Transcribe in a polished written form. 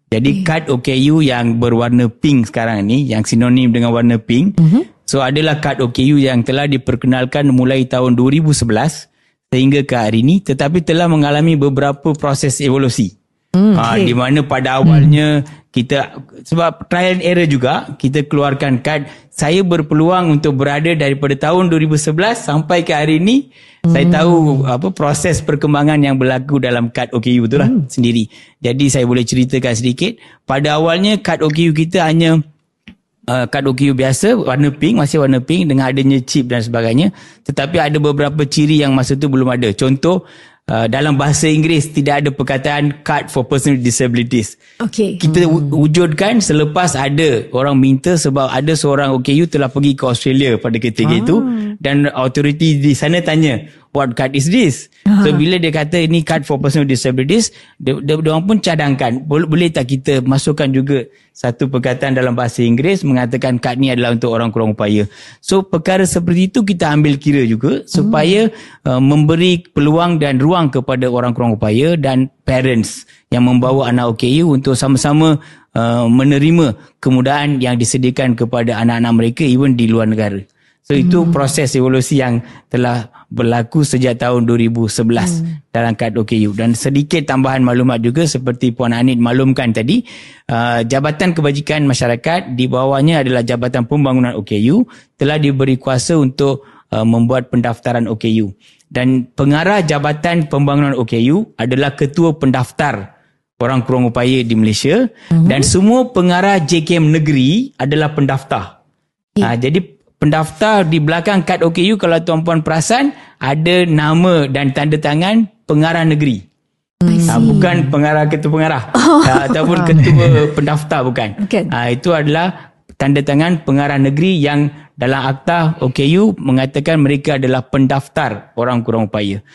Jadi kad OKU yang berwarna pink sekarang ni, yang sinonim dengan warna pink, so adalah kad OKU yang telah diperkenalkan mulai tahun 2011 sehingga ke hari ini, tetapi telah mengalami beberapa proses evolusi. Di mana pada awalnya kita, sebab trial and error juga, kita keluarkan kad. Saya berpeluang untuk berada daripada tahun 2011 sampai ke hari ini. Saya tahu proses perkembangan yang berlaku dalam kad OKU itulah sendiri. Jadi saya boleh ceritakan sedikit. Pada awalnya kad OKU kita hanya kad OKU biasa, warna pink, masih warna pink dengan adanya chip dan sebagainya. Tetapi ada beberapa ciri yang masa tu belum ada. Contoh, dalam bahasa Inggeris tidak ada perkataan card for person with disabilities. Kita wujudkan selepas ada orang minta, sebab ada seorang OKU telah pergi ke Australia pada ketika itu, dan authority di sana tanya, what card is this? So bila dia kata ini card for person with disabilities, dia orang pun cadangkan, boleh tak kita masukkan juga satu perkataan dalam bahasa Inggeris mengatakan kad ni adalah untuk orang kurang upaya. So perkara seperti itu kita ambil kira juga supaya memberi peluang dan ruang kepada orang kurang upaya dan parents yang membawa anak OKU untuk sama-sama menerima kemudahan yang disediakan kepada anak-anak mereka even di luar negara. So itu proses evolusi yang telah berlaku sejak tahun 2011 dalam kad OKU. Dan sedikit tambahan maklumat juga seperti Puan Anit maklumkan tadi, Jabatan Kebajikan Masyarakat di bawahnya adalah Jabatan Pembangunan OKU telah diberi kuasa untuk membuat pendaftaran OKU. Dan pengarah Jabatan Pembangunan OKU adalah Ketua Pendaftar Orang Kurang Upaya di Malaysia, dan semua pengarah JKM negeri adalah pendaftar. Jadi pendaftar di belakang kad OKU, kalau tuan-puan perasan, ada nama dan tanda tangan pengarah negeri. Bukan pengarah ketua pengarah ataupun ketua pendaftar, bukan. Itu adalah tanda tangan pengarah negeri yang dalam akta OKU mengatakan mereka adalah pendaftar orang kurang upaya.